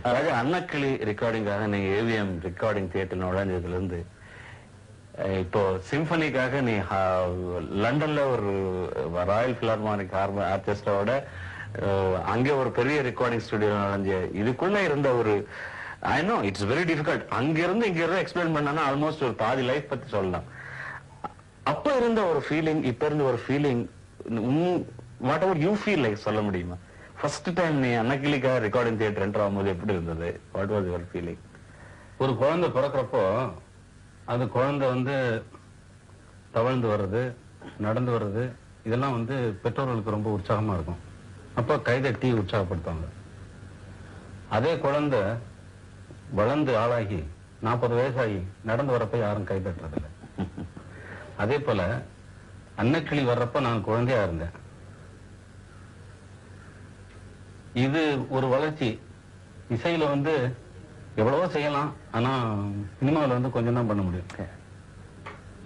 அதாவது அன்னக்கிளி ரெக்கார்டிங்காக நீ AVM recording theatre நுழைஞ்சதுல இருந்து இப்போ சிம்பனிக்காக நீ லண்டன்ல ஒரு ராயல் பிலார்மானிக் ஆர்கெஸ்ட்ராவோட அங்கே ஒரு பெரிய ரெக்கார்டிங் ஸ்டுடியோ நுழைஞ்ச இதுக்குள்ள இருந்த ஒரு I know it's very difficult. அங்கிருந்து இங்க இருந்து எக்ஸ்பிளைன் பண்ணா ஆல்மோஸ்ட் ஒரு பாதி லைஃப் பத்தி சொல்லலாம். அப்ப இருந்த ஒரு ஃபீலிங் இப்ப இருந்த ஒரு feeling what ever you feel like சொல்ல முடியுமா? ஃபர்ஸ்ட் டைம் நீ அன்னக்கிளிக்காக ரெக்கார்டிங் தியேட்டர் என்டர் ஆகும்போது எப்படி இருந்தது? What was your feeling? ஒரு குழந்தை பிறக்கிறப்போ அது குழந்தை வந்து தவழ்ந்து வர்றது, நடந்து வர்றது, இதெல்லாம் வந்து பெற்றோர்களுக்கு ரொம்ப உற்சாகமா இருக்கும். அப்ப கைதட்டி உற்சாகப்படுத்துவாங்க. அதே குழந்தை வளர்ந்து ஆளாகி 40 வயசாகி நடந்து வரப்ப யாரும் கைதட்டுறது இல்லை. அதே போல அன்னக்கிளி வர்றப்ப நான் குழந்தையா இருந்தேன். இது ஒரு வளர்ச்சி. இசையில வந்து எவ்வளவோ செய்யலாம், ஆனா சினிமாவில் வந்து கொஞ்சம் தான் பண்ண முடியும்.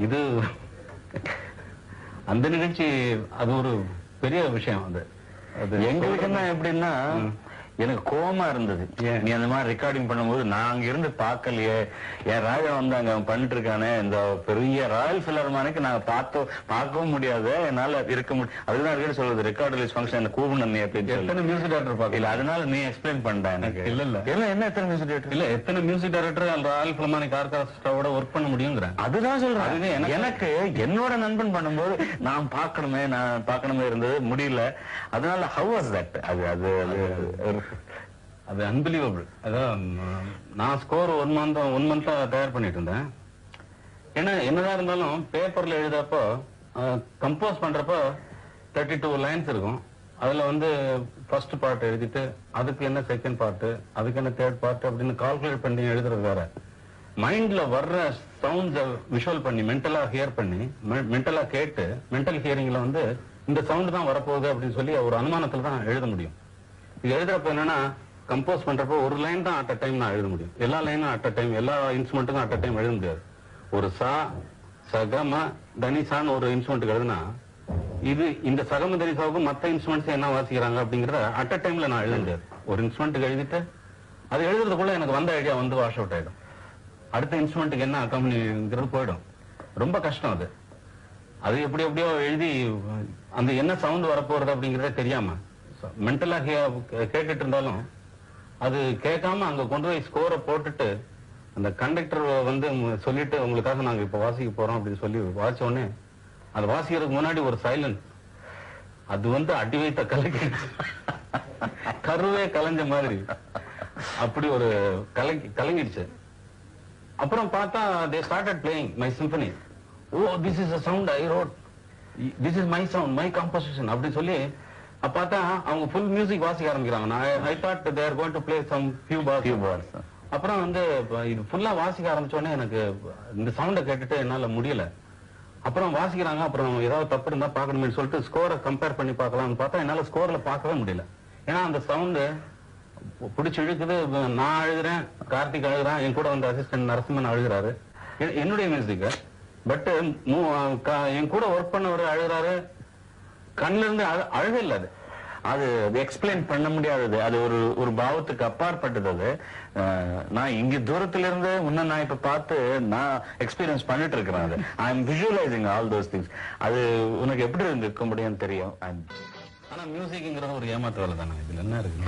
இது அந்த நிகழ்ச்சி அது ஒரு பெரிய விஷயம். அது எங்களுக்கு என்ன எப்படின்னா எனக்கு கோவமா இருந்தது. நீ அந்த மாதிரி ரெக்கார்டிங் பண்ணும்போது நான் அங்க இருந்து பார்க்கலையே, என் ராஜா வந்து அங்க பண்ணிட்டு இருக்கானே, இந்த பெரிய ராயல் பிலார்மானிக்கு நாங்க பார்க்கவும் முடியாது, என்னால இருக்க முடியும். அதுதான் அடிக்கடி சொல்றது ரெக்கார்ட் ரிலீஸ் ஃபங்க்ஷன் கூப்பிடணும் நீ அப்படின்னு. எத்தனை மியூசிக் டைரக்டர் பார்க்கல, அதனால நீ எக்ஸ்பிளைன் பண்ண எனக்கு. இல்ல என்ன எத்தனை மியூசிக் டைரக்டர் இல்ல, எத்தனை மியூசிக் டைரக்டர் ராயல் பிலார்மானிக் ஆர்கெஸ்ட்ராவோட ஒர்க் பண்ண முடியுங்கிற. அதுதான் சொல்றேன். எனக்கு என்னோட நண்பன் பண்ணும்போது நான் பார்க்கணுமே இருந்தது, முடியல. அதனால ஹவ் வாஸ் தட்? அது அன்பிலீவபிள். அதான் நான் ஸ்கோர் ஒன் மந்தா தயார் பண்ணிட்டு இருந்தேன். ஏன்னா என்னதான் இருந்தாலும் பேப்பர்ல எழுதப்போ கம்போஸ் பண்றப்போ 32 லைன்ஸ் இருக்கும். அதுல வந்து ஃபர்ஸ்ட் பார்ட் எழுதிட்டு அதுக்கு என்ன செகண்ட் பார்ட், அதுக்கு என்ன தேர்ட் பார்ட் அப்படின்னு கால்குலேட் பண்ணி எழுதுறது வேற. மைண்ட்ல வர்ற சவுண்ட்ஸை விஷுவல் பண்ணி மென்டலா ஹியர் பண்ணி மென்டலா கேட்டு மென்டல் ஹியரிங்ல வந்து இந்த சவுண்ட் தான் வரப்போகுது அப்படின்னு சொல்லி ஒரு அனுமானத்துல தான் எழுத முடியும். இது எழுதுறப்ப என்னன்னா கம்போஸ் பண்றப்போ ஒரு லைன் தான் அட் அ டைம் நான் எழுத முடியும். எல்லா லைனும் அட் அ டைம், எல்லா இன்ஸ்ட்ருமெண்ட்டுக்கும் அட் அ டைம் எழுத முடியாது. ஒரு சா சகம தனிசான்னு ஒரு இன்ஸ்ட்ருமெண்ட்டுக்கு எழுதுனா இது இந்த சகம தனிசாவுக்கும் மற்ற இன்ஸ்ட்ருமெண்ட்ஸ் என்ன வாசிக்கிறாங்க அப்படிங்கறத அட் அ டைம்ல நான் எழுத முடியாது. ஒரு இன்ஸ்ட்ருமெண்ட்டுக்கு எழுதிட்டு அது எழுதுறதுக்குள்ள எனக்கு வந்த ஐடியா வந்து வாஷ் அவுட் ஆயிடும். அடுத்த இன்ஸ்ட்ருமெண்ட்டுக்கு என்ன அக்கம்பனிங்கிறது போயிடும். ரொம்ப கஷ்டம் அது. அது எப்படியோ எழுதி அந்த என்ன சவுண்ட் வரப்போறது அப்படிங்கறத தெரியாம மென்டலா கேட்டுட்டு இருந்தாலும் அது கேட்காம அங்க கொண்டு போய் ஸ்கோரை போட்டுட்டு அந்த கண்டக்டர் வந்து சொல்லிட்டு உங்களுக்காக நாங்க இப்ப வாசிக்க போறோம் அப்படின்னு சொல்லி வாசிச்ச உடனே அது வாசிக்கிறதுக்கு முன்னாடி ஒரு சைலன்ஸ். அது வந்து அடி வைத்த கருவே கலைஞ்ச மாதிரி அப்படி ஒரு கலங்கிடுச்சு. அப்புறம் பார்த்தா they started playing my symphony. Oh, this is a sound I wrote. This is my sound, my composition அப்படின்னு சொல்லி பார்த்தா அவங்க ஃபுல் மியூசிக் வாசிக்க ஆரம்பிக்கிறாங்க. I thought they are going to play some few bars. அப்புறம் வந்து இது ஃபுல்லா வாசிக்க ஆரம்பிச்ச உடனே எனக்கு இந்த சவுண்டை கேட்டுட்டு என்னால முடியல. அப்புறம் வாசிக்கிறாங்க. அப்புறம் ஏதாவது தப்பு இருந்தா பார்க்கணும்னு சொல்லிட்டு ஸ்கோரை கம்பேர் பண்ணி பார்க்கலாம்னு பார்த்தா என்னால ஸ்கோர்ல பார்க்கவே முடியல. ஏன்னா அந்த சவுண்டு பிடிச்சி இழுக்குது. நான் அழுகிறேன், கார்த்திக் அழுகிறான், என் கூட வந்த அசிஸ்டன்ட் நரசிம்மன் அழுகிறாரு, என்னுடைய மியூசிக். பட் என் கூட ஒர்க் பண்ணவர் அழுகிறாரு, கண்ணுல இருந்து அழுகை இல்ல. அது எக்ஸ்பிளைன் பண்ண முடியாதது. அது ஒரு பாவத்துக்கு அப்பாற்பட்டது. அது நான் இங்க தூரத்துல இருந்து நான் இப்ப பார்த்து நான் எக்ஸ்பீரியன்ஸ் பண்ணிட்டு இருக்கிறேன். அது I am visualising all those things. அது உனக்கு எப்படி இருக்க முடியும்னு தெரியும். ஆனா மியூசிக்ங்கிறது ஒரு ஏமாத்து வேலை தானே. இதுல என்ன இருக்கு?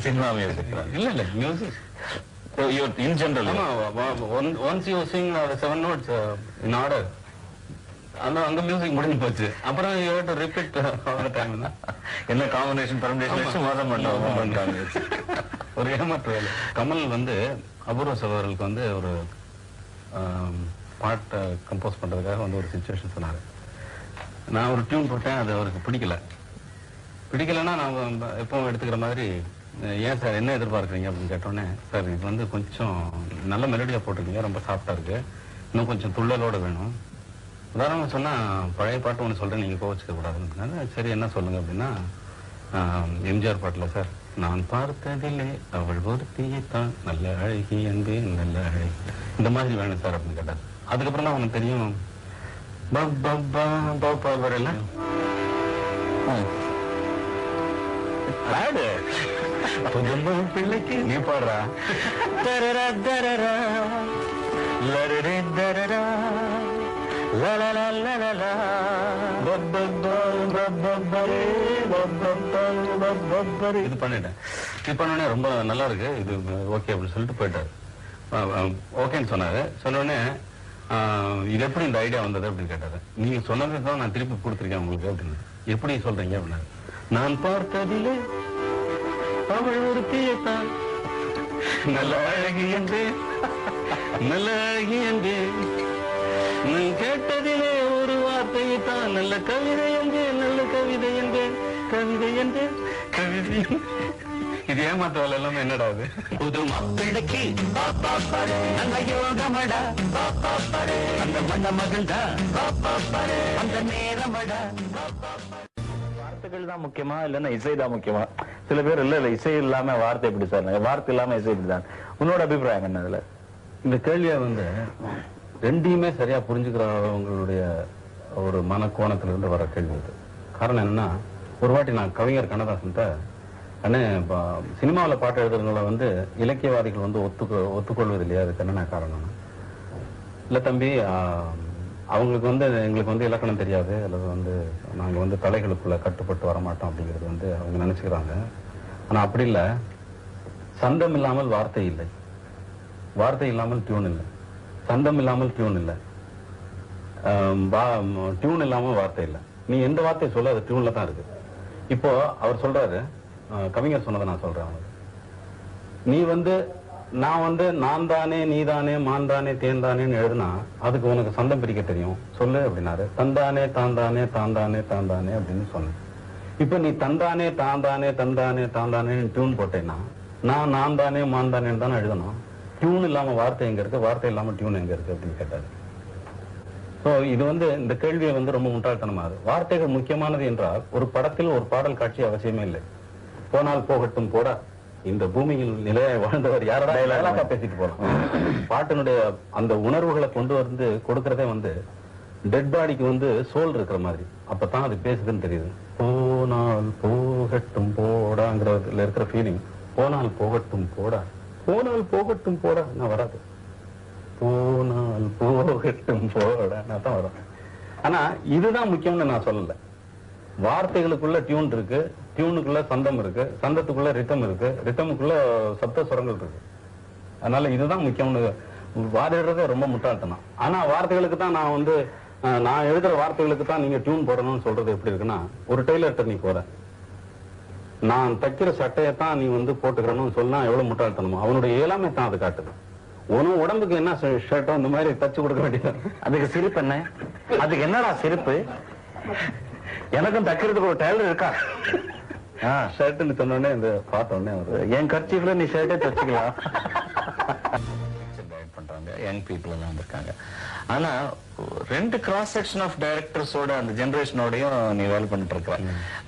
சினிமா மியூசிக் இல்ல music in general. Once you sing 7 notes in order, அந்த மியூசிக் முடிஞ்சு போச்சு. அப்புறம் you have to repeat all the time. என்ன காம்பினேஷன் பர்முடேஷன் மோசம் பண்ணாங்க. ஒரு ஏமாற்று வேலை. கமல் வந்து அபூர்வ சகோதரர்களுக்கு வந்து ஒரு பாட்டை கம்போஸ் பண்றதுக்காக வந்து ஒரு சிச்சுவேஷன் சொன்னாரு. நான் ஒரு டியூன் போட்டேன், அது அவருக்கு பிடிக்கலன்னா நான் எப்பவும் எடுத்துக்கிற மாதிரி ஏன் சார் என்ன எதிர்பார்க்குறீங்க அப்படின்னு கேட்டோன்னே, சார் இது வந்து கொஞ்சம் நல்ல மெலடியா போட்டிருக்கீங்க, ரொம்ப சாஃப்டா இருக்கு, இன்னும் கொஞ்சம் துள்ளலோட வேணும். உதாரணம் சொன்னா பழைய பாட்டு ஒன்று சொல்றேன், நீங்க கோவிச்சுக்க கூடாதுன்னு. சரி என்ன சொல்லுங்க அப்படின்னா, எம்ஜிஆர் பாட்டுல சார், நான் பார்த்ததில்லை அவள் ஒருத்தியைத்தான் நல்ல அழகி அன்பே நல்ல அழகி, இந்த மாதிரி வேணும் சார் அப்படின்னு கேட்டார். அதுக்கப்புறம் தான் அவனுக்கு தெரியும் வரல. புதுமை பிள்ளைக்கு நீ பாடுறா. தரரா தரரா லரரே தரரா லலலா லலலா பப்பப்பல் பப்பப்பரே பப்பப்பல் பப்பப்பரே. இது பண்ணிட்டேன். இது பண்ணோடனே ரொம்ப நல்லா இருக்கு, இது ஓகே அப்படின்னு சொல்லிட்டு போயிட்டாரு. ஓகேன்னு சொன்னாரு. சொன்னோடனே இது எப்படி இந்த ஐடியா வந்தது அப்படின்னு கேட்டாரு. நீங்க சொன்னதை தான் நான் திருப்பி கொடுத்துருக்கேன் உங்களுக்கு அப்படின்னு. எப்படி சொல்றீங்க அப்படின்னாரு. நான் பார்த்ததிலே அவள் ஒருத்தியத்தான் நல்ல அழகி என்று நல்ல அழகி என்று நான் கேட்டதிலே ஒரு வார்த்தையை தான் நல்ல கவிதை என்றேன் நல்ல கவிதை என்றேன் கவிதை என்றேன் கவிதை. இது ஏமாத்த வேலை எல்லாமே என்னடா அது? புது மாப்பிள்ளைக்கு நல்ல யோகமடா அந்த மண்ண மகள்டா அந்த நேரமடா. வார்த்தைகள் தான் முக்கியமா இல்லன்னா இசை தான் முக்கியமா? சில பேர் இல்ல இசை இல்லாம வார்த்தை எப்படி சார், வார்த்தை இல்லாம இசை இப்படி தான். உன்னோட அபிப்பிராயம் என்ன இதுல? இந்த கேள்வியை வந்து ரெண்டையுமே சரியா புரிஞ்சுக்கிறவங்களுடைய ஒரு மனக்கோணத்திலிருந்து வர கேள்வி இது. காரணம் என்னன்னா, ஒரு வாட்டி நான் கவிஞர் கண்ணதாசன்ட்ட அண்ணே சினிமாவில் பாட்டு எழுதுறவங்களை வந்து இலக்கியவாதிகள் வந்து ஒத்துக்கொள்வது இல்லையா, அதுக்கு என்னென்ன காரணம்? இல்லை தம்பி, அவங்களுக்கு வந்து எங்களுக்கு வந்து இலக்கணம் தெரியாது, அல்லது வந்து நாங்கள் வந்து தலைகளுக்குள்ள கட்டுப்பட்டு வரமாட்டோம் அப்படிங்கிறது வந்து அவங்க நினைச்சுக்கிறாங்க. ஆனால் அப்படி இல்லை. சந்தம் இல்லாமல் வார்த்தை இல்லை, வார்த்தை இல்லாமல் டியூன் இல்லை, சந்தம் இல்லாமல் டியூன் இல்லை, டியூன் இல்லாமல் வார்த்தை இல்லை. நீ எந்த வார்த்தையை சொல்ல அது டியூன்ல தான் இருக்கு. இப்போ அவர் சொல்றாரு, கவிஞர் சொன்னதை நான் சொல்றேன். நீ வந்து நான் வந்து நான் தானே நீ தானே மான் தானே தேன் தானேன்னு எழுதுனா அதுக்கு உனக்கு சந்தம் பிரிக்க தெரியும் சொல்லு அப்படின்னாரு. தந்தானே தாந்தானே தாந்தானே தாந்தானே அப்படின்னு சொன்னேன். இப்ப நீ தந்தானே தாந்தானே தந்தானே தாந்தானேன்னு டியூன் போட்டேன்னா நான் தானே மான் தானேன்னு தானே எழுதணும். டியூன் இல்லாம வார்த்தை எங்க இருக்கு, வார்த்தை இல்லாம டியூன் எங்க இருக்கு அப்படின்னு கேட்டாரு. ஸோ இது வந்து இந்த கேள்வியை வந்து ரொம்ப முட்டாள்தனமா இருக்கு. வார்த்தைகள் முக்கியமானது என்றால் ஒரு படத்தில் ஒரு பாடல் காட்சி அவசியமே இல்லை. போனால் போகட்டும் போடா, இந்த பூமியில் நிலையை வாழ்ந்தவர் யாரா பேசிட்டு போலாம். பாட்டினுடைய அந்த உணர்வுகளை கொண்டு வந்து கொடுக்கறதே வந்து டெட் பாடிக்கு வந்து சோல் இருக்கிற மாதிரி, அப்பதான் அது பேசுதுன்னு தெரியுது. போனால் போகட்டும் போடாங்கிறதுல இருக்கிற ஃபீலிங், போனால் போகட்டும் போடா, போனால் போகட்டும் போடா நான் வராது, போனால் போகட்டும் போடா நான் தான் வரும். ஆனா இதுதான் முக்கியம்னு நான் சொல்லல. வார்த்தைகளுக்குள்ள டியூன் இருக்கு, டியூனுக்குள்ள சந்தம் இருக்கு, சந்தத்துக்குள்ள ரித்தம் இருக்கு, ரித்தமுக்குள்ள சப்த சுரங்கள் இருக்கு. அதனால இதுதான் முக்கியம்னு வாதிடுறதே ரொம்ப முட்டாள்தனம். ஆனா வார்த்தைகளுக்கு தான் நான் வந்து நான் எழுதுற வார்த்தைகளுக்கு தான் நீங்க டியூன் போடணும்னு சொல்றது எப்படி இருக்குன்னா, ஒரு டெய்லர்ட்ட நீ போற, நான் தைக்கிற சட்டையை தான் நீ வந்து போட்டுக்கிறணும்னு சொன்னா எவ்வளவு முட்டாள்தனமோ, அவனுடைய இயலாமை தான் அது காட்டுது. உனக்கு உடம்புக்கு என்ன ஷர்ட்டோ இந்த மாதிரி தச்சு கொடுக்க வேண்டியது. அதுக்கு சிரிப்பு என்ன? அதுக்கு என்னடா சிரிப்பு? எனக்கும் தைக்கிறதுக்கு ஒரு டெய்லர் இருக்கா? ஷர்ட்னு சொன்னோடனே இந்த பார்த்தோடனே என் கட்சிக்குள்ள நீ ஷர்ட்டே தச்சுக்கலாம் பண்றாங்க. யங் பீப்புள் எல்லாம் வந்திருக்காங்க. ஆனா ரெண்டு கிராஸ் செக்ஷன் ஆஃப் டைரக்டர்ஸோட அந்த ஜெனரேஷனோடையும் நீ வேலை பண்ணிட்டு இருக்க.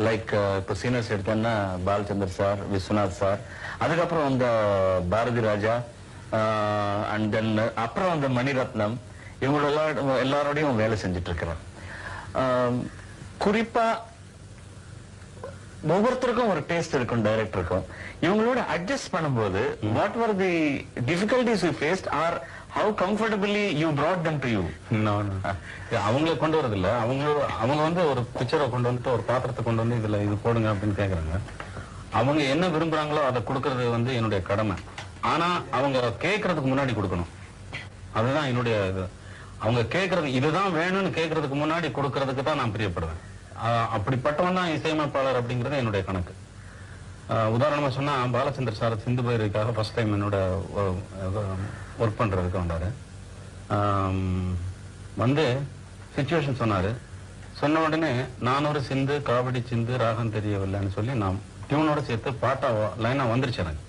லைக் இப்ப சீனியர்ஸ் எடுத்தேன்னா பாலச்சந்தர் சார், விஸ்வநாத் சார், அதுக்கப்புறம் அந்த பாரதி ராஜா, அண்ட் தென் அப்புறம் அந்த மணிரத்னம், இவங்களோட எல்லாரோடையும் வேலை செஞ்சுட்டு இருக்கிறேன். குறிப்பா ஒவ்வொருத்தருக்கும் ஒரு டேஸ்ட் இருக்கும் டைரக்டருக்கும். இவங்களோட அட்ஜஸ்ட் பண்ணும்போது what were the difficulties you faced or how comfortably you brought them to you? அவங்கள கொண்டு வரது இல்ல, அவங்க வந்து ஒரு பிக்சரை கொண்டு வந்துட்டு ஒரு பாத்திரத்தை கொண்டு வந்து இதுல இது போடுங்க அப்படின்னு கேக்குறாங்க. அவங்க என்ன விரும்புறாங்களோ அதை கொடுக்கறது வந்து என்னுடைய கடமை. ஆனா அவங்க கேட்கறதுக்கு முன்னாடி கொடுக்கணும், அதுதான் என்னுடைய இது. அவங்க கேட்கறது இதுதான் வேணும்னு கேட்கறதுக்கு முன்னாடி கொடுக்கறதுக்கு தான் நான் பிரியப்படுவேன். அப்படிப்பட்டவன் தான் இசையமைப்பாளர் அப்படிங்கறது என்னுடைய கணக்கு. உதாரணமா சொன்னா பாலச்சந்தர் சார் சிந்து பைரவிக்காக ஃபர்ஸ்ட் டைம் என்னோட ஒர்க் பண்றதுக்கு வந்தாரு. வந்து சிச்சுவேஷன் சொன்னாரு. சொன்ன உடனே நான் ஒரு சிந்து காவடி சிந்து ராகம் தெரியவில்லைன்னு சொல்லி நான் டியூனோட சேர்த்து பாட்டா லைனா வந்துருச்சு. எனக்கு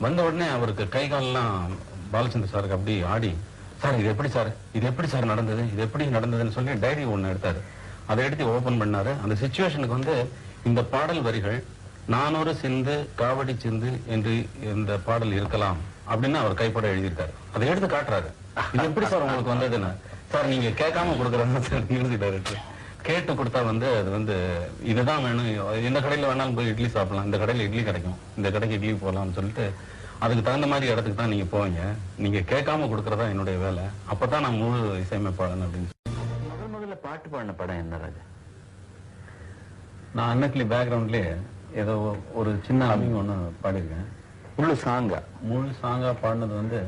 வந்த உடனே அவருக்கு கை காலெல்லாம் பாலச்சந்தர் சாருக்கு அப்படி ஆடி, சார் இது எப்படி சார், இது எப்படி சார் நடந்தது, இது எப்படி நடந்ததுன்னு சொல்லி டைரி ஒண்ணு எடுத்தாரு. அதை எடுத்து ஓபன் பண்ணாரு. அந்த சிச்சுவேஷனுக்கு வந்து இந்த பாடல் வரிகள் நானொரு சிந்து காவடி சிந்து என்று இந்த பாடல் இருக்கலாம் அப்படின்னு அவர் கைப்பட எழுதியிருக்காரு. அதை எடுத்து காட்டுறாரு. இது எப்படி சார் உங்களுக்கு வந்ததுன்னு. சார் நீங்க கேட்காம கொடுக்குறாங்க சார் மியூசிக் டைரக்டர். கேட்டு கொடுத்தா வந்து அது வந்து இதுதான் வேணும், எந்த கடையில வேணாலும் போய் இட்லி சாப்பிடலாம், இந்த கடையில இட்லி கிடைக்கும், இந்த கடைக்கு இட்லி போகலாம்னு சொல்லிட்டு அதுக்கு தகுந்த மாதிரி இடத்துக்கு தான் நீங்க போவீங்க. நீங்க கேட்காம கொடுக்கறதா என்னுடைய வேலை. அப்பதான் நான் முழு இசையமைப்பாளன் அப்படின்னு முதல்ல பாட்டு பாடின படம் என்ன ராஜா? நான் அன்னக்கிளி பேக்ரவுண்ட்லயே ஏதோ ஒரு சின்ன அமிங் ஒண்ணு பாடியிருக்கேன். முழு சாங்கா? முழு சாங்கா பாடினது வந்து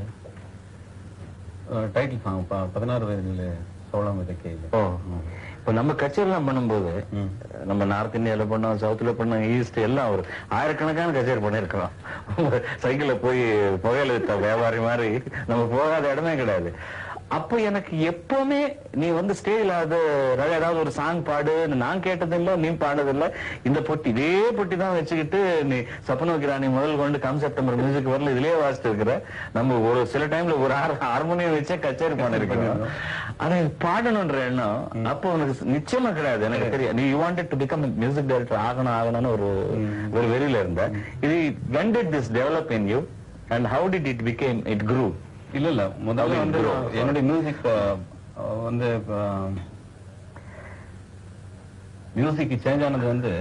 டைட்டில் சாங் 16 வயதில் சோளம் விதைக்கையில். ஓ, இப்ப நம்ம கச்சேரிலாம் பண்ணும்போது நம்ம நார்த் இந்தியால பண்ணோம், சவுத்துல பண்ணோம், ஈஸ்ட் எல்லாம் ஒரு ஆயிரக்கணக்கான கச்சேரி பண்ணிருக்கிறோம். சைக்கிள்ல போய் புகையில வித்த வியாபாரி மாதிரி நம்ம போகாத இடமே கிடையாது. அப்போ எனக்கு எப்பவுமே நீ வந்து ஸ்டேஜ்ல அது ஏதாவது ஒரு சாங் பாடு, நான் கேட்டதில்லை, நீ பாடுறதில்லை, இந்த பொட்டி இதே பொட்டி தான் வச்சுக்கிட்டு நீ சப்பன வைக்கிறானி முதல் கொண்டு கம் செப்டம்பர் மியூசிக் வரல இதுலயே வாசிட்டு இருக்கிற. நம்ம ஒரு சில டைம்ல ஒரு ஹார்மோனியம் வச்சே கச்சேரி பண்ணிருக்கோம். ஆனா பாடணும்ன்ற எண்ணம் அப்போ உனக்கு நிச்சயமா கிடையாது. எனக்கு தெரியும் நீ you wanted to become music director ஆகணும்னு ஒரு வெறியில இருந்த. இது when did this develop in you and how did it became it grew? இல்ல முதல்ல வந்து என்னுடைய மியூசிக் வந்து மியூசிக் சேஞ்ச் ஆனது வந்து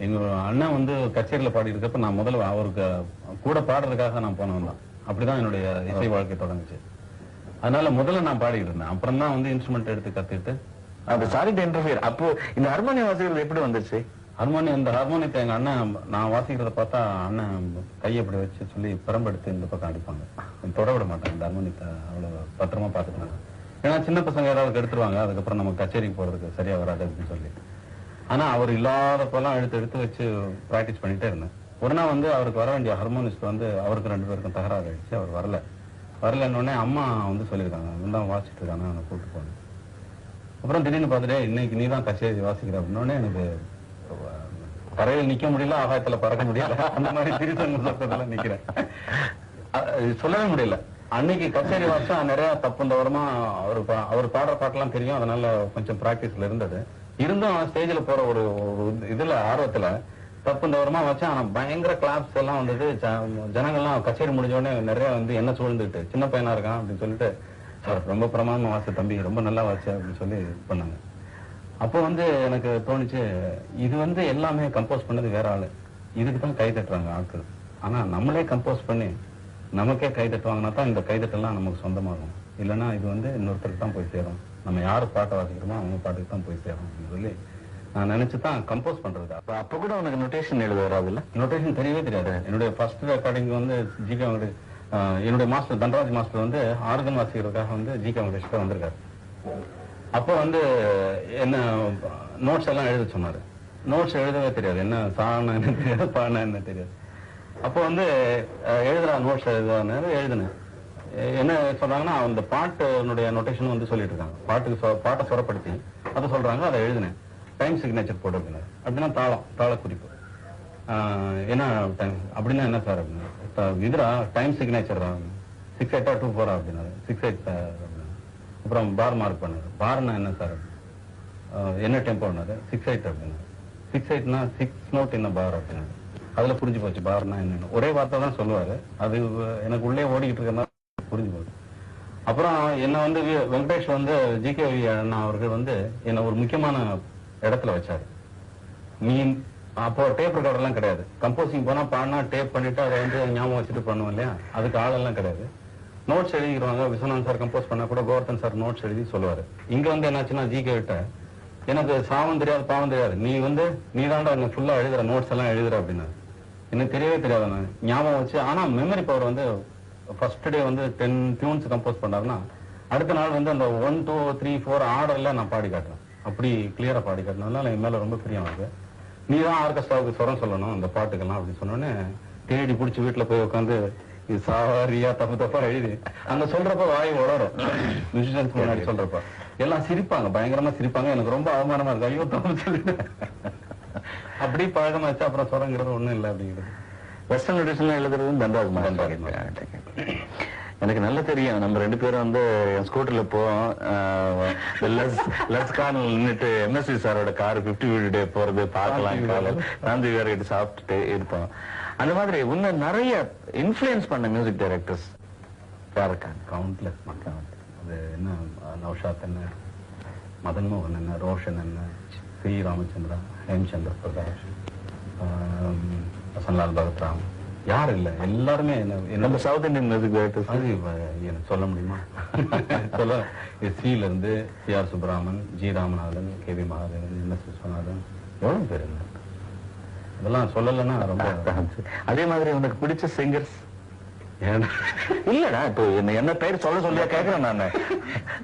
எங்க அண்ணன் வந்து கச்சேரியில பாடி இருக்கப்ப நான் முதல்ல அவருக்கு கூட பாடுறதுக்காக நான் போனவன் தான். அப்படிதான் என்னுடைய இசை வாழ்க்கை தொடங்குச்சு. அதனால முதல்ல நான் பாடிட்டு இருந்தேன். அப்புறம் தான் வந்து இன்ஸ்ட்ருமெண்ட் எடுத்து கத்துக்கிட்டு. அது சாரி டு இன்டர்ஃபியர். அப்போ இந்த ஹார்மோனியம் வாசிக்கிறது எப்படி வந்துச்சு? இந்த ஹார்மோனியத்தை எங்க அண்ணன் நான் வாசிக்கிறத பார்த்தா அண்ணன் கையை அப்படி வச்சு சொல்லி பெரம்பெடுத்து இந்த பக்கம் அடிப்பாங்க. தொட விட மாட்டாங்க. இந்த ஹார்மோனியத்தை அவ்வளவு பத்திரமா பாத்துக்கிறாங்க. ஏன்னா சின்ன பசங்க ஏதாவது எடுத்துருவாங்க, அதுக்கப்புறம் நம்ம கச்சேரிக்கு போறதுக்கு சரியா வராது அப்படின்னு சொல்லி. ஆனா அவர் இல்லாதப்பெல்லாம் எடுத்து வச்சு பிராக்டிஸ் பண்ணிட்டே இருந்தேன். ஒரு நாள் வந்து அவருக்கு வர வேண்டிய ஹார்மோனிஸ்ட் வந்து அவருக்கு 2 பேருக்கும் தகராறு ஆயிடுச்சு. அவர் வரலன்னொடனே அம்மா வந்து சொல்லியிருக்காங்க, இவன் வாசிட்டு இருக்காங்க, அவனை கூப்பிட்டு போனேன். அப்புறம் திடீர்னு பார்த்துட்டே இன்னைக்கு நீ தான் கச்சேரி வாசிக்கிற அப்படின்னோடனே எனக்கு தரையில் நிக்க முடியல, ஆகாயத்துல பறக்க முடியல, அந்த மாதிரி திருச்சங்க சத்தத்துல நிக்கிறேன். சொல்லவே முடியல. அன்னைக்கு கச்சேரி வாசா நிறைய தப்புந்தவரமா அவர் பாடுற பாட்டெல்லாம் தெரியும். அதனால கொஞ்சம் பிராக்டிஸ்ல இருந்தது. இருந்தும் ஸ்டேஜ்ல போற ஒரு இதுல ஆர்வத்துல தப்புந்தவரமா வச்சா. ஆனா பயங்கர கிளாப்ஸ் எல்லாம் வந்தது. ஜனங்கள்லாம் கச்சேரி முடிஞ்ச உடனே நிறைய வந்து என்ன சூழ்ந்துட்டு சின்ன பையனா இருக்கான் அப்படின்னு சொல்லிட்டு, சார் ரொம்ப பிரமாதமா வாச தம்பி, ரொம்ப நல்லா வாச்சு அப்படின்னு சொல்லி பண்ணாங்க. அப்போ வந்து எனக்கு தோணுச்சு, இது வந்து எல்லாமே கம்போஸ் பண்ணது வேற ஆளு, இதுக்கு தான் கை தட்டுறாங்க ஆட்கள். ஆனா நம்மளே கம்போஸ் பண்ணி நமக்கே கை தட்டுவாங்கன்னா தான் இந்த கைதட்டெல்லாம் நமக்கு சொந்தமாகும். இல்லைன்னா இது வந்து இன்னொருத்தருக்கு தான் போய் சேரும். நம்ம யாரு பாட்டை வாசிக்கிறோமோ அவங்க பாட்டுக்கு தான் போய் சேரும் அப்படின்னு சொல்லி நான் நினைச்சுதான் கம்போஸ் பண்றது. அப்ப கூட உனக்கு நோட்டேஷன் எழுத வராதுல்ல? நோட்டேஷன் தெரியவே தெரியாது. என்னுடைய ஃபர்ஸ்ட் ரெக்கார்டிங் வந்து ஜிகே வெங்கடேஷ், என்னுடைய மாஸ்டர் தன்ராஜ் மாஸ்டர் வந்து ஆர்கன் வாசிக்கிறதுக்காக வந்து ஜிகே வெங்கடேஷ் தான் வந்திருக்காரு. அப்போ வந்து என்ன நோட்ஸ் எல்லாம் எழுத சொன்னாரு. நோட்ஸ் எழுதவே தெரியாது. என்ன சாணம் என்ன தெரியாது, பானை என்ன தெரியாது. அப்போ வந்து எழுதுறா நோட்ஸ் எழுதுனேன். என்ன சொல்றாங்கன்னா அந்த பாட்டுனுடைய நோட்டேஷன் வந்து சொல்லிட்டு இருக்காங்க. பாட்டை சொரப்படுத்தி அதை சொல்றாங்க, அதை எழுதினேன். டைம் சிக்னேச்சர் போட்டு அப்படின்னா அப்படின்னா தாள குறிப்பு. என்ன டைம் அப்படின்னா என்ன சார் அப்படின்னா, இதுரா டைம் சிக்னேச்சர் தான் 6/8 or 2/4 அப்படின்னா 6/8 அப்படின்னா. அப்புறம் பார் மார்க் பண்ணாரு. பார்னா என்ன சார், என்ன டெம்போனாரு 6/8 அப்படின்னா. 6/8னா 6 note in a bar அப்படின்னா. அதுல புரிஞ்சு போச்சு பார்னா என்னன்னு. ஒரே வார்த்தை தான் சொல்லுவாரு. அது எனக்கு உள்ளே ஓடிக்கிட்டு இருக்கிறதுனால புரிஞ்சு போகுது. அப்புறம் என்ன வந்து வெங்கடேஷ் வந்து ஜிகே அண்ணா அவர்கள் வந்து என்ன ஒரு முக்கியமான இடத்துல வச்சாரு. நீ அப்போ டேப் ரெக்கார்டர் எல்லாம் கிடையாது. கம்போசிங் போனா பாடினா டேப் பண்ணிட்டு அதை வந்து ஞாபகம் வச்சுட்டு பண்ணுவோம் இல்லையா, அதுக்கு ஆளெல்லாம் கிடையாது. நோட்ஸ் எழுதிடுவாங்க. விஸ்வநாத் சார் கம்போஸ் பண்ணா கூட கோவர்தன் சார் நோட்ஸ் எழுதி சொல்லுவாரு. இங்க வந்து என்னாச்சுன்னா ஜிகே விட்ட எனக்கு சாவம் தெரியாது பாவம் தெரியாது, நீ தாண்டா என்ன ஃபுல்லா எழுதுற நோட்ஸ் எல்லாம் எழுதுற அப்படின்னா. எனக்கு தெரியவே தெரியாது. நான் ஞாபகம் வச்சு, ஆனா மெமரி பவர் வந்து ஃபர்ஸ்ட் டே வந்து 10 டியூன்ஸ் கம்போஸ் பண்ணாருன்னா அடுத்த நாள் வந்து அந்த 1 2 3 4 ஆர்டர்ல நான் பாடி காட்டுறேன். அப்படி கிளியரா பாடி காட்டினால என் மேல ரொம்ப பிரியம் ஆகுது. நீ தான் ஆர்கெஸ்ட்ராவுக்கு சொரம் சொல்லணும் அந்த பாட்டுக்கெல்லாம் அப்படின்னு சொன்னோடனே தேடி பிடிச்சி வீட்டுல போய் உட்காந்து இது சாரியா தப்பா எழுதி அங்க சொல்றப்ப வாய் உளரும். மியூசிஷியன்ஸ் முன்னாடி சொல்றப்ப எல்லாம் சிரிப்பாங்க, பயங்கரமா சிரிப்பாங்க. எனக்கு ரொம்ப அவமானமா இருக்கு. ஐயோ தப்பு சொல்லிட்டு அப்படி பழகமாச்சு. அப்புறம் சொரங்கிறது ஒண்ணும் இல்லை அப்படிங்கிறது. வெஸ்டர்ன் ட்ரெடிஷன்ல எழுதுறது தண்டாகுமா? எனக்கு நல்லா தெரியும். நம்ம 2 பேரும் வந்து என் ஸ்கூட்டர்ல போவோம். நின்றுட்டு எம்எஸ்சி சாரோட கார் 50 வீடு போறது பார்க்கலாம். காலம் காந்தி வேற சாப்பிட்டுட்டு இருப்போம். அந்த மாதிரி இன்னும் நிறைய இன்ஃபுளுன்ஸ் பண்ண மியூசிக் டைரக்டர்ஸ் யாருக்காங்க? கவுண்ட்லெஸ் மக்கள். அது என்ன நௌஷாத் என்ன, மதன் மோகன் என்ன, ரோஷன் என்ன, சி ராமச்சந்திரா, ஹேம்சந்திர பிரகாஷ், வசன்லால் பகத்ராம், யாரும் இல்லை, எல்லாருமே நம்ம சவுத் இந்தியன் மியூசிக் டைரக்டர்ஸ். அது எனக்கு சொல்ல முடியுமா? சொல்ல சில இருந்து C R. Subbaraman, G Ramanathan, K V. Mahadevan, N S. Viswanathan, எவ்வளவு பேர் இல்லை, அதெல்லாம் சொல்லலைன்னா ரொம்ப. அதே மாதிரி உனக்கு பிடிச்ச சிங்கர்ஸ்? இல்லடா, இப்போ என்ன பேர் சொல்ல சொல்லியா கேக்குறேன் நானு.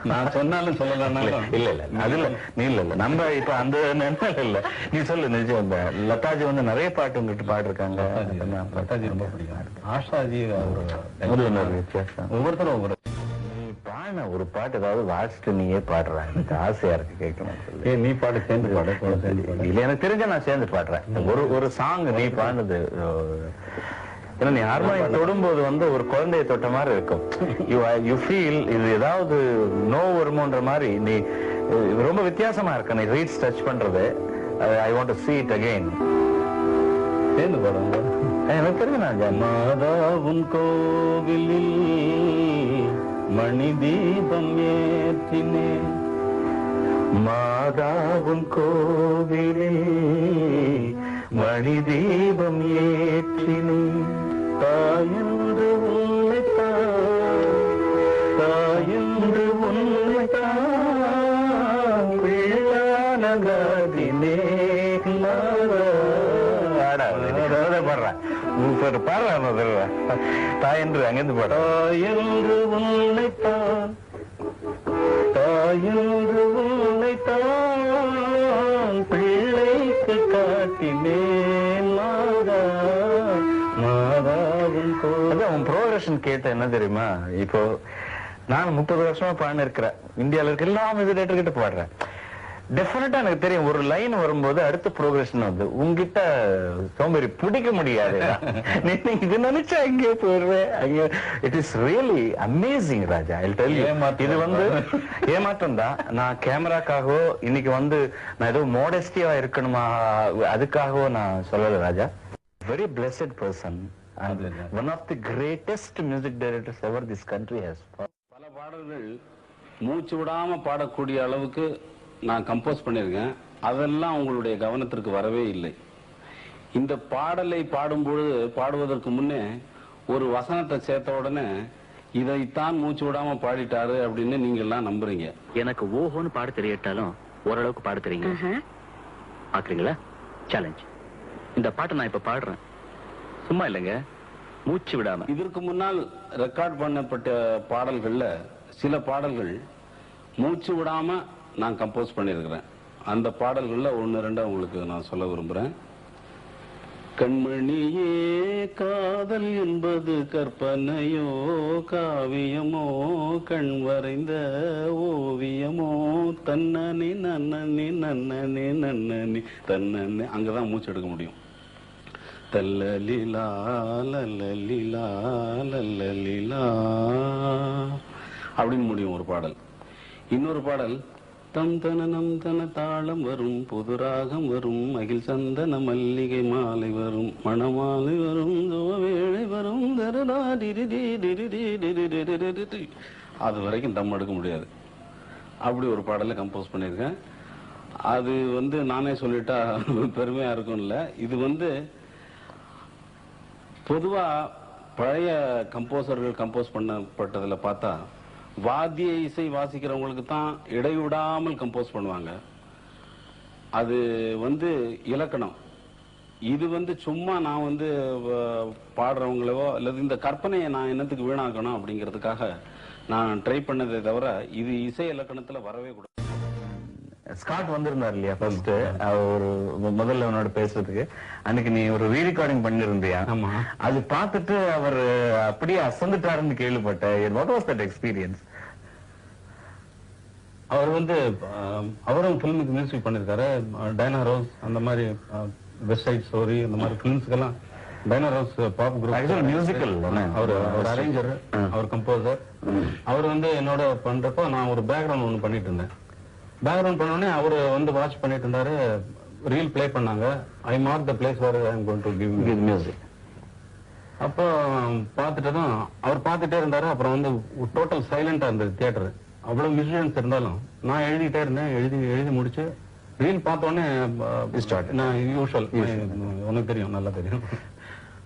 நான் சொன்னாலும் சொல்லலன்னாலும் இல்ல அதுல நீ இல்ல நம்ம இப்ப அந்த நினைவு இல்ல, நீ சொல்லு. நிஜம் இந்த லதாஜி வந்து நிறைய பாட்டு உங்ககிட்ட பாடிருக்காங்க. லதாஜி ரொம்ப பிடிக்கும். ஆஷாஜி வித்தியாசம், ஒவ்வொருத்தரும் ஒவ்வொரு. நீ பாடின ஒரு பாட்டு ஏதாவது வாசிட்டு நீயே பாடுற, எனக்கு ஆசையா இருக்கு கேட்கணும். நீ பாட்டு சேர்ந்து பாடு. இல்ல எனக்கு தெரிஞ்ச நான் சேர்ந்து பாடுறேன். ஒரு சாங் நீ பாடுனது, ஏன்னா நீ ஹார்மோனியம் தொடும்போது வந்து ஒரு குழந்தைய தொட்ட மாதிரி இருக்கும். யூ ஃபீல் இது ஏதாவது நோ வருமோன்ற மாதிரி. நீ ரொம்ப வித்தியாசமா இருக்க, நீ ரீட்ஸ் டச் பண்றது. I want to see it again. சேர்ந்து பாடுங்க. எனக்கு தெரிஞ்சு நான் மாதாவுன் கோவிலில் மணி தீபம் ஏற்றினேன், மாதாவுன் கோவிலில் மணி தீபம் ஏற்றினேன், தாயென்று தாயென்று பிள்ளானே பாடுறேன். தாயென்று அங்கிருந்து பாடு. தாயென்று உன்னைத்தான், தாயென்று உன்னைத்தான் பிள்ளைக்கு காட்டினேன், மாதா மாதாவும். உன் ப்ரோக்ரஷன் கேட்ட என்ன தெரியுமா? இப்போ நான் 30 வருஷமா பாடின இருக்கிறேன். இந்தியாவில இருக்க எல்லா மியூசிக் டைரக்டர் கிட்ட பாடுறேன். டெஃபினட்டா எனக்கு தெரியும், ஒரு லைன் வரும்போது அடுத்த ப்ரோக்ரஷன் வந்து உங்ககிட்ட சோம்பேறி பிடிக்க முடியாது. நீங்க இது நினைச்சா அங்கே போயிடுவேன். அங்கே it is really amazing Raja. I tell you, இது வந்து ஏமாற்றம் தான். நான் கேமராக்காகவோ இன்னைக்கு வந்து நான் ஏதோ மோடஸ்டியா இருக்கணுமா அதுக்காகவோ நான் சொல்லல Raja. Very blessed person and one of the greatest music directors ever this country has. பல பாடல்கள் மூச்சு விடாம பாடக்கூடிய அளவுக்கு நான் கம்போஸ் பண்ணியிருக்கேன். அதெல்லாம் உங்களுடைய கவனத்திற்கு வரவே இல்லை. இந்த பாடலை பாடுவதற்கு முன்னே ஒரு வசனத்தை சேர்த்த உடனே இதைத்தான் மூச்சு விடாம பாடிட்டாரு அப்படின்னு நீங்க எல்லாம் நம்புறீங்க. எனக்கு ஓஹோன்னு பாட தெரியட்டாலும் ஓரளவுக்கு பாட தெரியுங்க. பாக்குறீங்களா? சேலஞ்ச். இந்த பாட்டை நான் இப்ப பாடுறேன், சும்மா இல்லைங்க, மூச்சு விடாம. இதற்கு முன்னால் ரெக்கார்ட் பண்ணப்பட்ட பாடல்கள்ல சில பாடல்கள் மூச்சு விடாம நான் கம்போஸ் பண்ணியிருக்கிறேன். அந்த பாடல்கள்ல 1-2 உங்களுக்கு நான் சொல்ல விரும்புறேன். கண்மணியே காதல் என்பது கற்பனையோ காவியமோ கண் வரைந்த ஓவியமோ தன்னனி நன்னனி நன்னனி நன்னனி தன்னனி. அங்கதான் மூச்சு எடுக்க முடியும். தல்லலிலா லல்லலிலா லல்லலிலா அப்படின்னு முடியும் ஒரு பாடல். இன்னொரு பாடல் தம் தன நம் தன தாளம் வரும், புது ராகம் வரும், மகிழ் சந்தன மல்லிகை மாலை வரும், மணமாலை வரும், வேளை வரும், அது வரைக்கும் தம் எடுக்க முடியாது. அப்படி ஒரு பாடலை கம்போஸ் பண்ணியிருக்கேன். அது வந்து நானே சொல்லிட்டா பெருமையா இருக்கும் இல்ல. இது வந்து பொதுவா பழைய கம்போசர்கள் கம்போஸ் பண்ணப்பட்டதுல பார்த்தா வாத்திய இசை வாசிக்கிறவங்களுக்கு தான் இடைவிடாமல் கம்போஸ் பண்ணுவாங்க. அது வந்து இலக்கணம். இது வந்து சும்மா நான் வந்து பாடுறவங்களவோ அல்லது இந்த கற்பனையை நான் என்னத்துக்கு வீணாக்கணும் அப்படிங்கிறதுக்காக நான் ட்ரை பண்ணதே தவிர இது இசை இலக்கணத்துல வரவே கூடாது. ஸ்காட் வந்திருந்தார் இல்லையா ஃபர்ஸ்ட், ஒரு முதல்ல அவனோட பேசுறதுக்கு. அன்னைக்கு நீ ஒரு ரீரெக்கார்டிங் பண்ணிருந்தியா? ஆமா. அது பார்த்துட்டு அவர் அப்படியே அசந்துட்டாருன்னு கேள்விப்பட்டேன். What was that experience? அவர் வந்து அவரும் பிலிமுக்கு மியூசிக் பண்ணிருக்காரு. டைனா ரோஸ் அந்த மாதிரி வெஸ்ட் சைட் ஸ்டோரி அந்த மாதிரி பிலிம்ஸ்க்கெல்லாம் டைனா ரோஸ் பாப் குரூப் மியூசிக்கல். அவர் அரேஞ்சர், அவர் கம்போசர். அவர் வந்து என்னோட பண்றப்போ நான் ஒரு பேக்ரவுண்ட் ஒன்று பண்ணிட்டு இருந்தேன். பேக்ரவுண்ட் பண்ணோடனே அவர் வந்து வாட்ச் பண்ணிட்டு இருந்தாரு. ரீல் பிளே பண்ணாங்க. I mark the place where I am going to give music. அப்போ பார்த்துட்டதும் அவர் பார்த்துட்டே இருந்தாரு. அப்புறம் வந்து டோட்டல் சைலண்டா இருந்தது தியேட்டர். அவ்வளவு மியூசிஷியன்ஸ் இருந்தாலும் நான் எழுதிட்டே இருந்தேன். எழுதி முடிச்சு ரீல் பார்த்தோன்னே நான் யூஷுவல் உனக்கு தெரியும், நல்லா தெரியும்.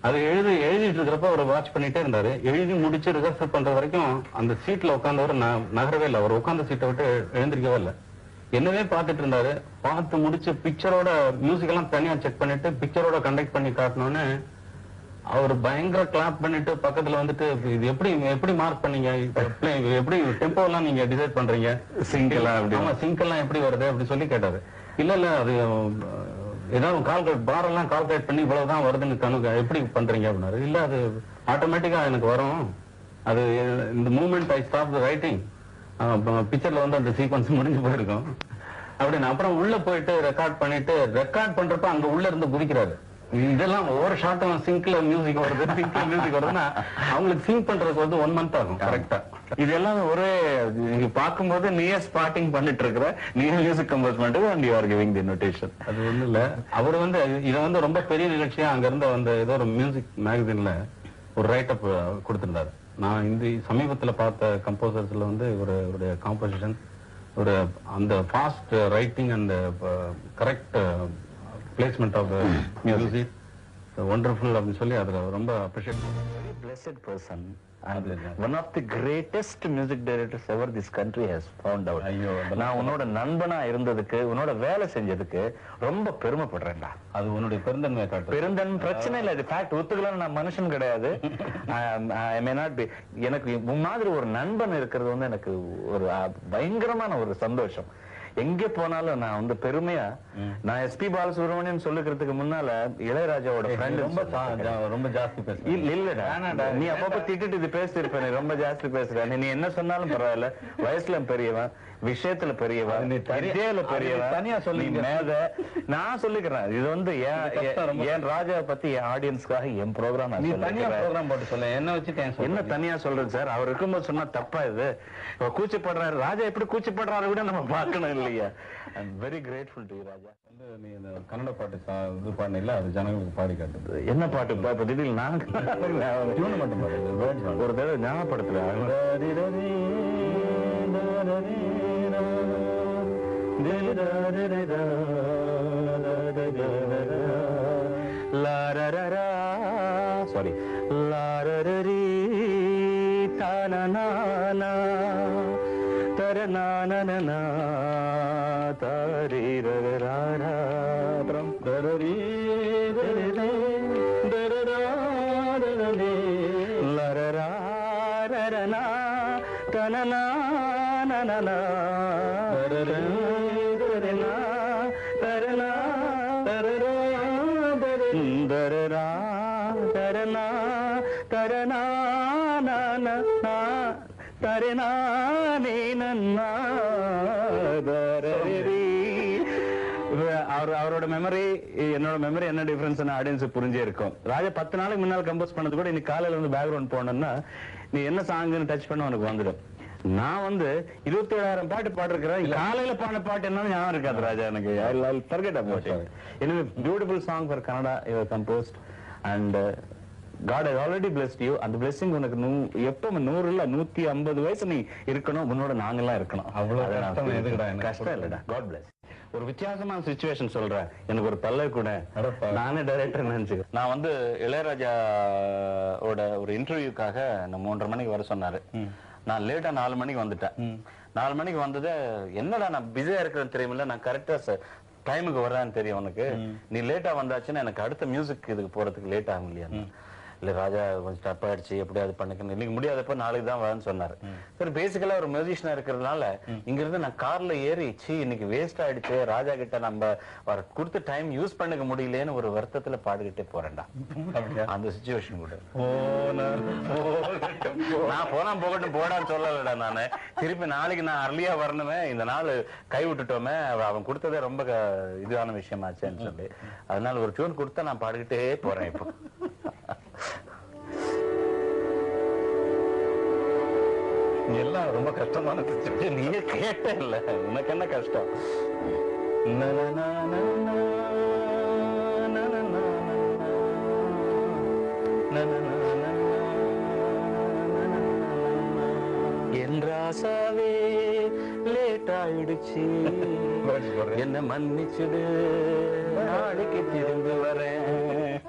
அது எழுதிட்டு இருக்கிறப்ப அவர் வாட்ச் பண்ணிட்டே இருந்தாரு. எழுதி முடிச்சு ரிஹர்சல் பண்ற வரைக்கும் அந்த சீட்ல உட்காந்தவர் நகரவே இல்லை. அவர் உட்காந்த சீட்டை விட்டு எழுந்திருக்கவே இல்லை. என்னவே பார்த்துட்டு இருந்தாரு. பார்த்து முடிச்சு பிக்சரோட மியூசிக் எல்லாம் தனியா செக் பண்ணிட்டு பிக்சரோட கண்டக்ட் பண்ணி காட்டணும்னு அவர் பயங்கர கிளாப் பண்ணிட்டு பக்கத்துல வந்துட்டு, இது எப்படி மார்க் பண்ணீங்க, எப்படி டெம்போ எல்லாம் நீங்க டிசைட் பண்றீங்க, சிங்க் எல்லாம் எப்படி வருது அப்படி சொல்லி கேட்டாரு. இல்ல அது ஏதாவது பாரெல்லாம் கால்குலேட் பண்ணி இவ்வளவுதான் வருதுன்னு எப்படி பண்றீங்க அப்படின்னாரு. இல்ல அது ஆட்டோமேட்டிக்கா எனக்கு வரும், அது இந்த moment I stop the writing, பிக்சர்ல வந்து அந்த சீக்வன்ஸ் முடிஞ்சு போயிருக்கும் அப்படின்னு. அப்புறம் உள்ள போயிட்டு ரெக்கார்ட் பண்றப்ப அங்க உள்ள இருந்து குதிக்கிறாரு. இதெல்லாம் ஒவ்வொரு ஷாட்டும் சிங்க்ல மியூசிக் வருதுன்னா அவங்களுக்கு சிங்க் பண்றதுக்கு வந்து 1 month ஆகும். கரெக்டா இதெல்லாம் ஒரே நீங்க பாக்கும்போது நீயே ஸ்பாட்டிங் பண்ணிட்டு இருக்கிற, நீயே மியூசிக் கம்போஸ் பண்ணிட்டு and you are giving the notation. அது ஒண்ணு இல்ல. அவர் வந்து இதை வந்து ரொம்ப பெரிய நிகழ்ச்சியா அங்க இருந்த அந்த ஏதோ ஒரு மியூசிக் மேகசின்ல ஒரு ரைட் அப் கொடுத்திருந்தாரு. நான் இந்த சமீபத்துல பார்த்த கம்போசர்ஸ்ல வந்து ஒரு காம்போசிஷன், ஒரு அந்த fast writing and correct placement of music wonderful அப்படின்னு சொல்லி அதுல ரொம்ப அப்ரிஷியேட் பண்ணுவேன். Very blessed person and one of the greatest music directors ever this country has found out. நான் உன்னோட நண்பனா இருந்ததுக்கு, உன்னோட வேலை செஞ்சதுக்கு ரொம்ப பெருமைப்படுறேன்டா. அது உன்னுடைய பெருந்தன்மையை காட்டு. பெருந்தன்மை பிரச்சனை இல்லை, இது ஃபேக்ட். ஒத்துக்கலாம், நான் மனுஷன் கிடையாது. I may not be. எனக்கு மாதிரி ஒரு நண்பன் இருக்கிறது வந்து எனக்கு ஒரு பயங்கரமான ஒரு சந்தோஷம். எங்க போனாலும் நான் வந்து பெருமையா, நான் எஸ்பி பாலசுப்ரமணியன் சொல்லுக்கிறதுக்கு முன்னால இளையராஜாவோட ஃப்ரெண்ட் ரொம்ப ஜாஸ்தி பேசுறேன். இல்லடா, நீ அப்பப்ப திட்டிட்டு இது பேசிருப்ப, நீ ரொம்ப ஜாஸ்தி பேசுற. நீ என்ன சொன்னாலும் பரவாயில்ல, வயசுல பெரியவன், விஷயத்துல பெரியவன், வித்தியால பெரியவன், தனியா சொல்லி மேத நான் சொல்லிக்கிறேன். இது வந்து என் ராஜாவை பத்தி என் ஆடியன்ஸ்க்காக என் ப்ரோக்ராம் போட்டு சொல்ல என்ன வச்சு என்ன தனியா சொல்றது சார். அவர் இருக்கும்போது சொன்னா தப்பா? இது கூச்சப்படுறாரு ராஜா, எப்படி கூச்சப்படுறாரு கூட நம்ம பார்க்கணும் இல்லையா? I'm very grateful to you, ராஜா. நீ இந்த கன்னட பாட்டு இது பாடல, அது ஜனங்களுக்கு பாடி காட்டுது. என்ன பாட்டு? இப்ப திடீர்னு நான் மட்டும் பாடு, ஒரு தடவை ஞாபகப்படுத்துறேன். சாரி, லாரரி தானனா தரநானனா தாரிரரரா அப்புறம் தரரி லரரா ரரனா தனனா நனனா தரனா தரனா தரரா தரரா தரனா தரனா நனா தரனா நீனன்னா தரரி. அவரோட மெமரி என்னோட மெமரி என்ன டிஃபரன்ஸ் ஆடியன்ஸ் புரிஞ்சே இருக்கும். ராஜா 10 நாளைக்கு முன்னால் கம்போஸ் பண்ணது கூட இன்னைக்கு காலையில வந்து பேக்ரவுண்ட் போனோம்னா நீ என்ன சாங்னு டச் பண்ண உனக்கு வந்துடும். நான் வந்து 27,000 பாட்டு பாடிருக்கிறேன். காலையில பாடின பாட்டு என்ன ஞாபகம் இருக்காது ராஜா எனக்கு. forget about it. Anyway, beautiful song for Kannada you have composed and God has already blessed you. அந்த blessing உனக்கு எப்ப 100 இல்ல 150 வயசு நீ இருக்கணும், உன்னோட நாங்கெல்லாம் இருக்கணும். அவ்வளவு கஷ்டம் இல்லடா. God bless. ஒரு வித்தியாசமான சிச்சுவேஷன் சொல்றேன். எனக்கு ஒரு பல்ல கூட நானே டைரக்டர் நினைச்சு, நான் வந்து இளையராஜாவோட ஒரு இன்டர்வியூக்காக நான் 3:30 மணிக்கு வர சொன்னாரு. நான் லேட்டா 4 மணிக்கு வந்துட்டேன். 4 மணிக்கு வந்தது, என்னடா நான் பிஸியா இருக்கிறேன்னு தெரியுமில்ல, நான் கரெக்டா டைமுக்கு வர்றான்னு தெரியும் உனக்கு, நீ லேட்டா வந்தாச்சுன்னா எனக்கு அடுத்த மியூசிக் இதுக்கு போறதுக்கு லேட் ஆகும் இல்லையா? இல்ல ராஜா கொஞ்சம் டப் ஆயிடுச்சு, எப்படியாவது பண்ணிக்கணும், இன்னைக்கு முடியாதப்ப நாளைக்கு தான் வரேன்னு சொன்னாரு. சரி, பேசிக்கலா ஒரு மியூசிஷியனா இருக்கிறதுனால இங்க இருந்து நான் கார்ல ஏறி இன்னைக்கு வேஸ்ட் ஆயிடுச்சு, ராஜா கிட்ட நம்ம கொடுத்த டைம் யூஸ் பண்ணிக்க முடியலன்னு ஒரு வருத்தத்துல பாடிக்கிட்டே போறேன்டா. அந்த சிச்சுவேஷன் கூட நான் போகட்டும் போடான்னு சொல்லலடா. நானு திருப்பி நாளைக்கு நான் அர்லியா வரணுமே, இந்த நாள் கை விட்டுட்டோமே, அவன் கொடுத்ததே ரொம்ப இதுவான விஷயமாச்சேன்னு சொல்லி அதனால ஒரு டியூன் கொடுத்தா நான் பாடிக்கிட்டே போறேன். இப்போ எல்லாம் ரொம்ப கஷ்டமான சிச்சுவேஷன். நீங்க கேட்ட இல்ல, உனக்கு என்ன கஷ்டம்? என் ராசாவே லேட் ஆயிடுச்சு, என்ன மன்னிச்சுடு, நாளைக்கு திரும்பி வரேன்.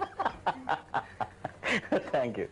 தேங்க்யூ.